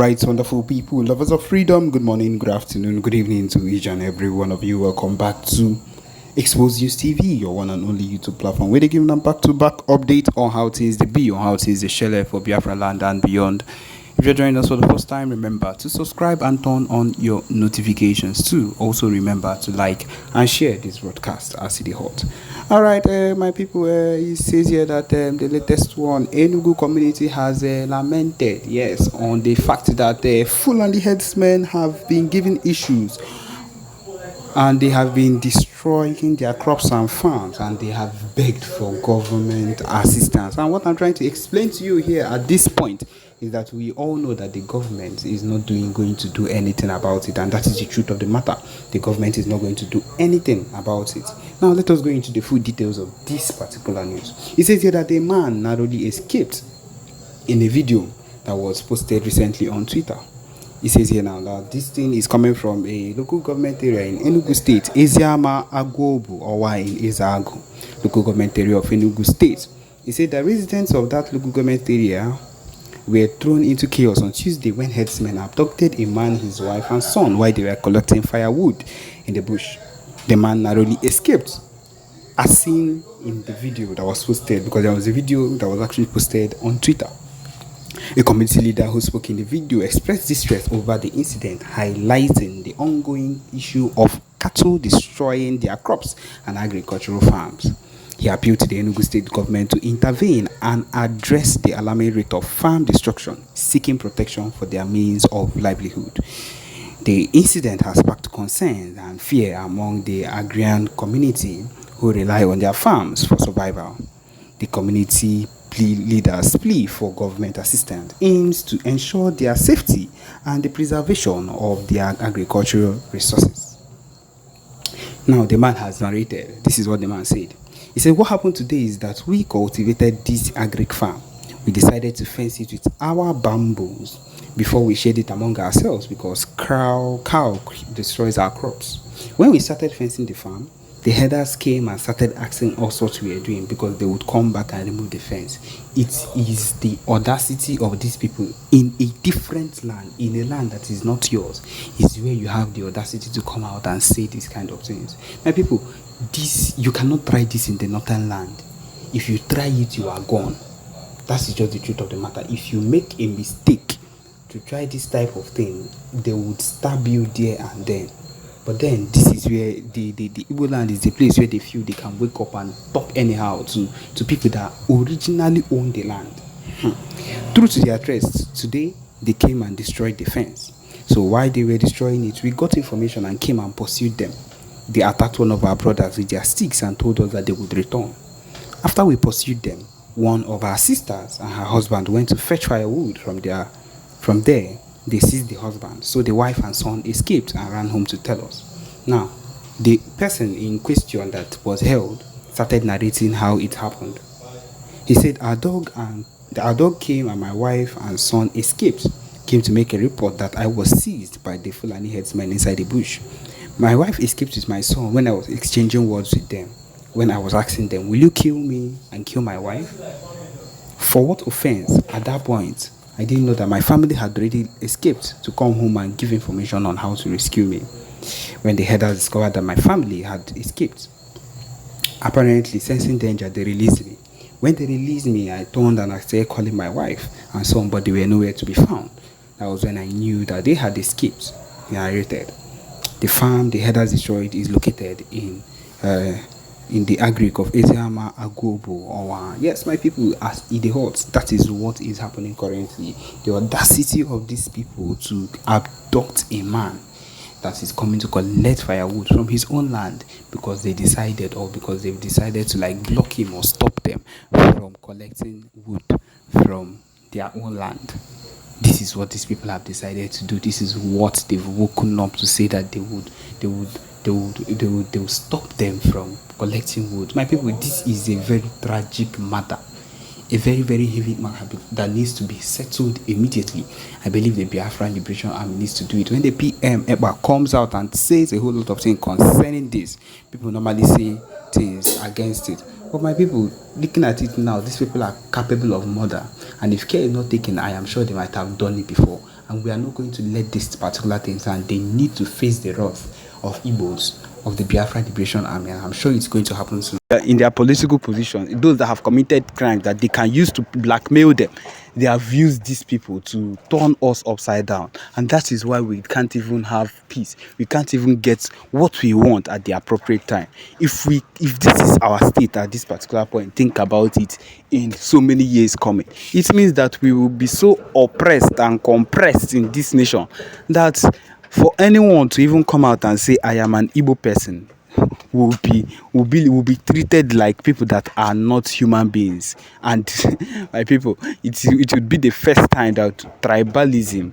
Right, wonderful people, lovers of freedom. Good morning, good afternoon, good evening to each and every one of you. Welcome back to Expose News TV, your one and only YouTube platform, where they give them back-to-back update on how things they be, on how things they share for Biafra land and beyond. If you're joining us for the first time, remember to subscribe and turn on your notifications too. Also remember to like and share this broadcast as it is hot. Alright, my people, it says here that the latest one, Enugu community has lamented, yes, on the fact that Fulani headsmen have been given issues and they have been destroying their crops and farms, and they have begged for government assistance. And what I'm trying to explain to you here at this point is that we all know that the government is not going to do anything about it, and that is the truth of the matter. The government is not going to do anything about it. Now let us go into the full details of this particular news. It says here that a man narrowly escaped in a video that was posted recently on Twitter. It says here now that this thing is coming from a local government area in Enugu State, Eziama Agwobu, or in Ezago, local government area of Enugu State. It said that residents of that local government area were thrown into chaos on Tuesday when herdsmen abducted a man, his wife, and son while they were collecting firewood in the bush. The man narrowly escaped, as seen in the video that was posted, because there was a video that was actually posted on Twitter. A community leader who spoke in the video expressed distress over the incident, highlighting the ongoing issue of cattle destroying their crops and agricultural farms. He appealed to the Enugu state government to intervene and address the alarming rate of farm destruction, seeking protection for their means of livelihood. The incident has sparked concern and fear among the agrarian community who rely on their farms for survival. The community leaders' plea for government assistance aims to ensure their safety and the preservation of their agricultural resources. Now, the man has narrated. This is what the man said. He said, what happened today is that we cultivated this agric farm. We decided to fence it with our bamboos before we shared it among ourselves because cow destroys our crops. When we started fencing the farm, the herders came and started asking us what we were doing because they would come back and remove the fence. It is the audacity of these people in a different land, in a land that is not yours, is where you have the audacity to come out and say these kind of things. My people, you cannot try this in the northern land. If you try it, you are gone. That's just the truth of the matter. If you make a mistake to try this type of thing, they would stab you there and then. But then this is where the Igbo land is the place where they feel they can wake up and talk anyhow to people that originally own the land. True to their threats, today they came and destroyed the fence. So while they were destroying it, we got information and came and pursued them. They attacked one of our brothers with their sticks and told us that they would return. After we pursued them, one of our sisters and her husband went to fetch firewood from there. From there, they seized the husband, so the wife and son escaped and ran home to tell us. Now, the person in question that was held started narrating how it happened. He said, our dog came and my wife and son escaped, came to make a report that I was seized by the Fulani headsmen inside the bush. My wife escaped with my son when I was exchanging words with them. When I was asking them, will you kill me and kill my wife? For what offense? At that point, I didn't know that my family had already escaped to come home and give information on how to rescue me. When the herders discovered that my family had escaped, apparently sensing danger, they released me. When they released me, I turned and I started calling my wife and son, but they were nowhere to be found. That was when I knew that they had escaped. He narrated. The farm the herders destroyed is located in the agric of Eziama Agwobu, or yes, my people, as idiots, that is what is happening currently. The audacity of these people to abduct a man that is coming to collect firewood from his own land because they've decided to block him or stop them from collecting wood from their own land. This is what these people have decided to do. This is what they've woken up to say that they will stop them from collecting wood. My people, this is a very tragic matter, a very, very heavy matter that needs to be settled immediately. I believe the Biafra Liberation Army needs to do it. When the PM Eba comes out and says a whole lot of things concerning this, people normally say things against it. But my people, looking at it now, these people are capable of murder. And if care is not taken, I am sure they might have done it before. And we are not going to let this particular thing stand. They need to face the wrath of Igbos, of the Biafra Liberation Army. And I'm sure it's going to happen soon. In their political position, those that have committed crimes that they can use to blackmail them, they have used these people to turn us upside down. And that is why we can't even have peace. We can't even get what we want at the appropriate time. If this is our state at this particular point, think about it in so many years coming. It means that we will be so oppressed and compressed in this nation that for anyone to even come out and say, I am an Igbo person, will be treated like people that are not human beings. And my people, it would be the first time that tribalism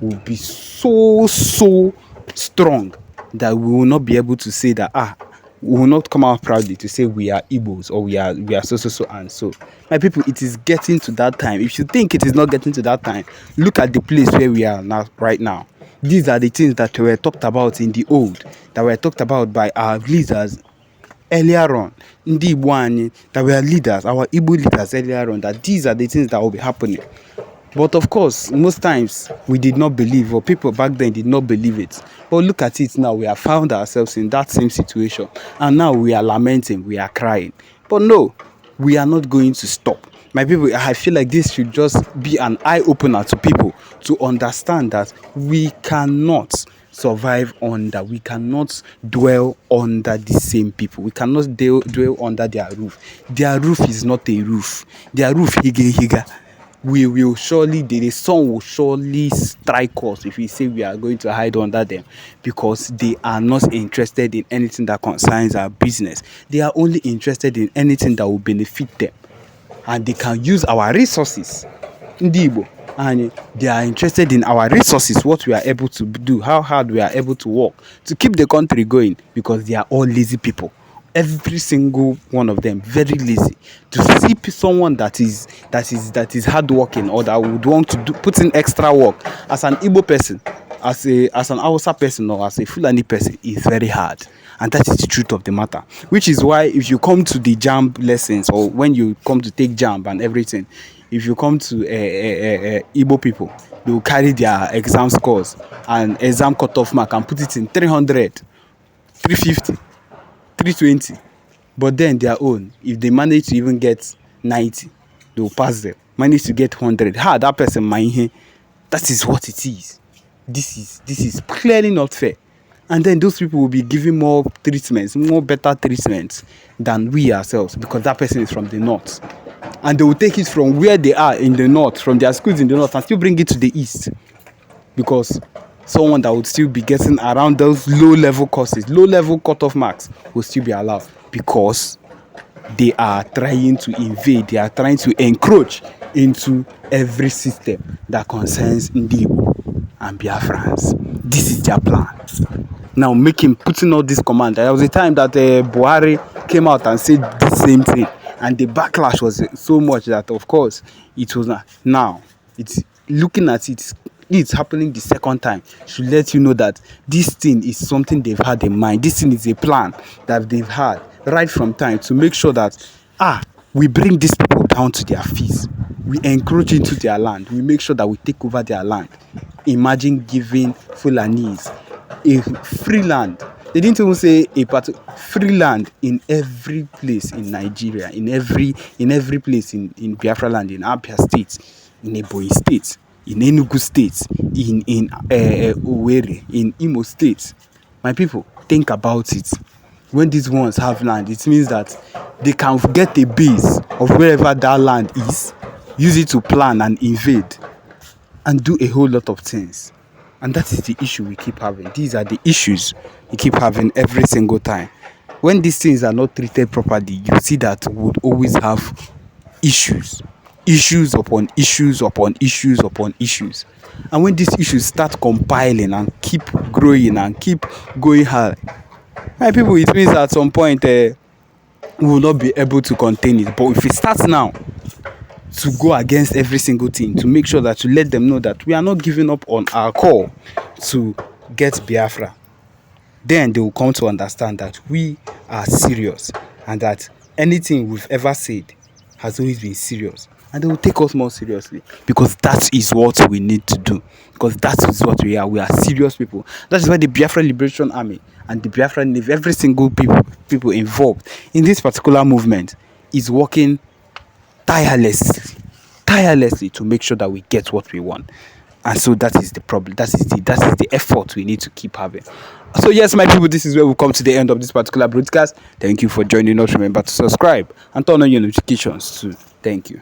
will be so strong that we will not be able to say that we will not come out proudly to say we are Igbos or we are so and so. My people, it is getting to that time. If you think it is not getting to that time, look at the place where we are now, right now. These are the things that were talked about in the old, that were talked about by our leaders earlier on. Ndi Igbo that were leaders, our Igbo leaders earlier on, that these are the things that will be happening. But of course, most times we did not believe, or people back then did not believe it. But look at it now, we have found ourselves in that same situation. And now we are lamenting, we are crying. But no, we are not going to stop. My people, I feel like this should just be an eye-opener to people to understand that we cannot survive we cannot dwell under the same people. We cannot dwell under their roof. Their roof is not a roof. Their roof, higa. We will surely, the sun will surely strike us if we say we are going to hide under them, because they are not interested in anything that concerns our business. They are only interested in anything that will benefit them. And they can use our resources, Ndibo, and they are interested in our resources, what we are able to do, how hard we are able to work to keep the country going, because they are all lazy people. Every single one of them very lazy. To see someone that is hardworking, or that would want to put in extra work as an Igbo person, as an Hausa person, or as a Fulani person, is very hard. And that is the truth of the matter. Which is why if you come to the JAMB lessons, or when you come to take JAMB and everything, if you come to Igbo people, they will carry their exam scores and exam cutoff mark and put it in 300, 350, 320. But then their own, if they manage to even get 90, they will pass them. Manage to get 100. That person might. That is what it is. This is clearly not fair. And then those people will be giving more treatments, more better treatments than we ourselves, because that person is from the north. And they will take it from where they are in the north, from their schools in the north, and still bring it to the east. Because someone that would still be getting around those low-level courses, low-level cutoff marks, will still be allowed, because they are trying to invade, they are trying to encroach into every system that concerns Ndibo and Biafrans. This is their plan. Now putting all this command. There was a time that Buhari came out and said the same thing, and the backlash was so much that, of course, it was not. Now it's looking at it, it's happening the second time. Should let you know that this thing is something they've had in mind. This thing is a plan that they've had right from time to make sure that we bring these people down to their feet. We encroach into their land. We make sure that we take over their land. Imagine giving Fulanese a free land. They didn't even say free land in every place in Nigeria, in every place in Biafra land, in Abia State, in Ebonyi State, in Enugu State, in Owerri, in Imo State. My people, think about it. When these ones have land, it means that they can get a base of wherever that land is, use it to plan and invade, and do a whole lot of things. And that is the issue we keep having. These are the issues we keep having every single time. When these things are not treated properly, you see that we would always have issues. Issues upon issues upon issues upon issues. And when these issues start compiling and keep growing and keep going high, my people, it means at some point we will not be able to contain it. But if it starts now, to go against every single thing, to make sure that, to let them know that we are not giving up on our call to get Biafra, then they will come to understand that we are serious and that anything we've ever said has always been serious, and they will take us more seriously, because that is what we need to do, because that is what we are. We are serious people. That is why the Biafra Liberation Army and the Biafra Navy, every single people involved in this particular movement, is working tirelessly to make sure that we get what we want. And so that is the problem. That is the effort we need to keep having. So yes, my people, this is where we come to the end of this particular broadcast. Thank you for joining us. Remember to subscribe and turn on your notifications too. Thank you.